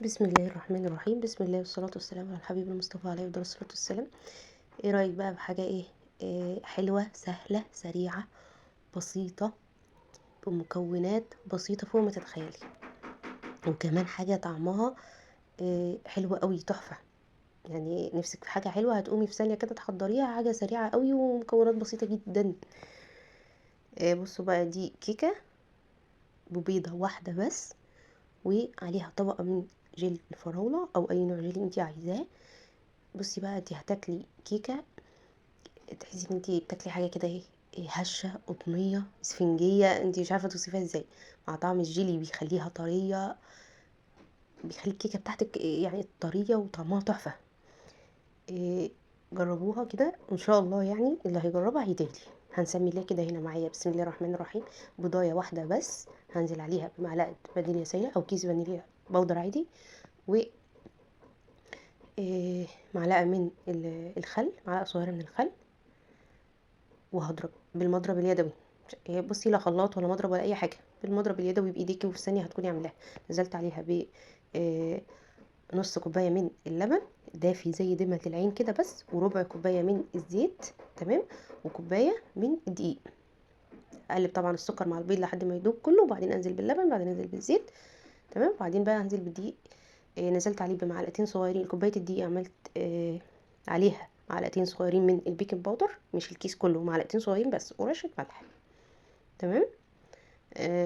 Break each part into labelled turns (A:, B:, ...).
A: بسم الله الرحمن الرحيم. بسم الله والصلاة والسلام على الحبيب المصطفى عليه أفضل الصلاة والسلام. ايه رأيك بقى بحاجة إيه حلوة سهلة سريعة بسيطة بمكونات بسيطة فوق ما تتخيلي، وكمان حاجة طعمها حلوة قوي تحفة. يعني نفسك في حاجة حلوة هتقومي في ثانية كده تحضريها، حاجة سريعة قوي ومكونات بسيطة جدا. بصوا بقى، دي كيكة ببيضة واحدة بس، وعليها طبقة من جيلي الفراولة او اي نوع جيلي انتي عايزاه. بصي بقى، انتي هتاكلي كيكة تحسي ان انتي بتاكلي حاجه كده هشه قطنيه اسفنجيه، انتي مش عارفه توصفيها ازاي. مع طعم الجيلي بيخليها طريه، بيخلي الكيكه بتاعتك يعني طريه وطعمها تحفه. إيه، جربوها كده ان شاء الله، يعني اللي هيجربها هيدعيلي. هنسمي الله كده هنا معايا، بسم الله الرحمن الرحيم. بضايه واحده بس، هنزل عليها بمعلقه فانيليا سايله او كيس فانيليا بودر عادي، و معلقه من الخل، معلقه صغيره من الخل، وهضرب بالمضرب اليدوي. بصي، لا خلاط ولا مضرب ولا اي حاجه، بالمضرب اليدوي بايديكي، وفي ثانيه هتكوني عاملاها. نزلت عليها ب آه، نص كوبايه من اللبن دافي زي دمعة العين كده بس، وربع كوبايه من الزيت، تمام، وكوبايه من الدقيق. اقلب طبعا السكر مع البيض لحد ما يدوب كله، وبعدين انزل باللبن، بعدين انزل بالزيت، تمام. وبعدين بقى انزل بالدقيق. نزلت عليه بمعلقتين صغيرين، كوبايه الدقيق عملت عليها معلقتين صغيرين من البيكنج باودر، مش الكيس كله، معلقتين صغيرين بس، ورشه ملح، تمام.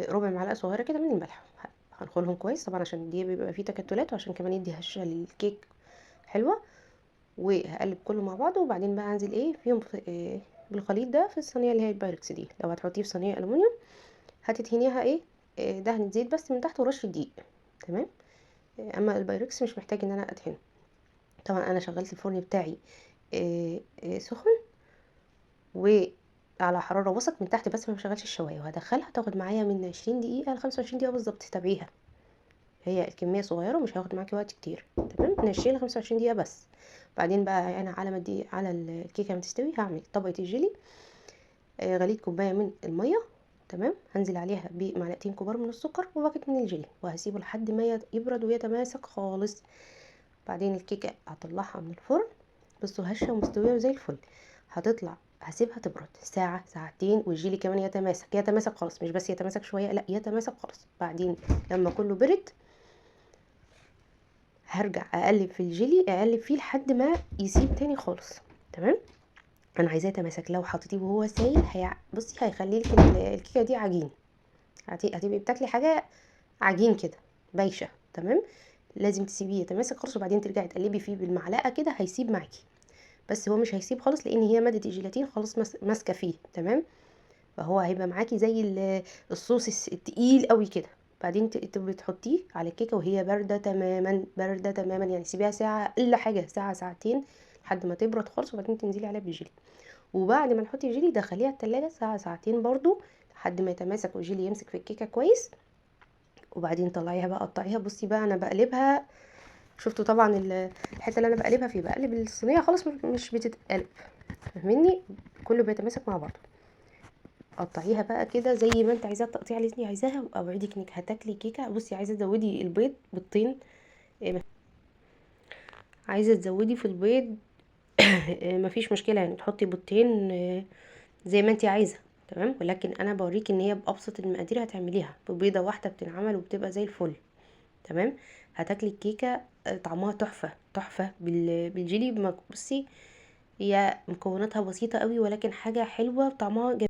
A: ربع معلقه صغيره كده من الملح. هنخلهم كويس طبعا عشان دي بيبقى فيه تكتلات، وعشان كمان يدي هشه للكيك حلوه. وهقلب كله مع بعضه، وبعدين بقى هنزل فيهم في بالخليط ده في الصينيه اللي هي البايركس دي. لو هتحطيه في صينيه الومنيوم هتدهنيها دهنه زيت بس من تحت ورشه دقيق، تمام. اما البايركس مش محتاج ان انا ادهنه. طبعا انا شغلت الفرن بتاعي سخن وعلى حرارة وسط من تحت بس، ما بشغلش الشواية. وهدخلها تاخد معايا من 20 دقيقة ل 25 دقيقة بالظبط، تتابعيها. هي الكمية صغيرة ومش هياخد معاكي وقت كتير، تمام، من 20 ل 25 دقيقة بس. بعدين بقى انا على ما دي على الكيكة ما تستوي هعمل طبقة الجيلي. غليت كوباية من المية، تمام. هنزل عليها بمعلقتين كبار من السكر وباكت من الجيلي، وهسيبه لحد ما يبرد ويتماسك خالص. بعدين الكيكة هطلعها من الفرن، بصوا هشة ومستوية وزي الفل. هتطلع، هسيبها تبرد ساعة ساعتين، والجيلي كمان يتماسك خالص، مش بس يتماسك شوية، لا يتماسك خالص. بعدين لما كله برد هرجع اقلب في الجيلي، اقلب فيه لحد ما يسيب تاني خالص، تمام. انا عايزاه يتماسك، لو حطيتيه وهو سايل بصي هيخلي لك الكيكه دي عجين. هتبقي بتاكلي حاجه عجين كده بايشه، تمام. لازم تسيبيه يتماسك خالص، وبعدين ترجعي تقلبي فيه بالمعلقه كده هيسيب معاكي. بس هو مش هيسيب خالص، لان هي ماده الجيلاتين خلاص ماسكه فيه، تمام. فهو هيبقى معاكي زي الصوص التقيل قوي كده. بعدين بتحطيه على الكيكه وهي بارده تماما، بارده تماما، يعني سيبيها ساعه الا حاجه، ساعه ساعتين لحد ما تبرد خالص، وبعدين تنزلي عليها بالجيلي. وبعد ما نحط الجيلي دخليها التلاجة ساعه ساعتين برضو لحد ما يتماسك والجيلي يمسك في الكيكه كويس. وبعدين طلعيها بقى، قطعيها. بصي بقى انا بقلبها، شفتوا طبعا الحته اللي انا بقلبها فيه، بقلب الصينيه خالص مش بتتقلب، فاهميني؟ كله بيتماسك مع بعضه. قطعيها بقى كده زي ما انت عايزاها، التقطيعه اللي انت عايزاها، اوعدك انك هتاكلي كيكه. بصي، عايزه تزودي البيض بالطين، عايزه تزودي في البيض مفيش مشكله، يعني تحطي بيضتين زي ما انت عايزه، تمام. ولكن انا بوريك ان هي بابسط المقادير هتعمليها ببيضه واحده بتنعمل وبتبقى زي الفل، تمام. هتاكلي الكيكه طعمها تحفه تحفه بالجيلي. بصي، هي مكوناتها بسيطه قوي، ولكن حاجه حلوه طعمها جميل.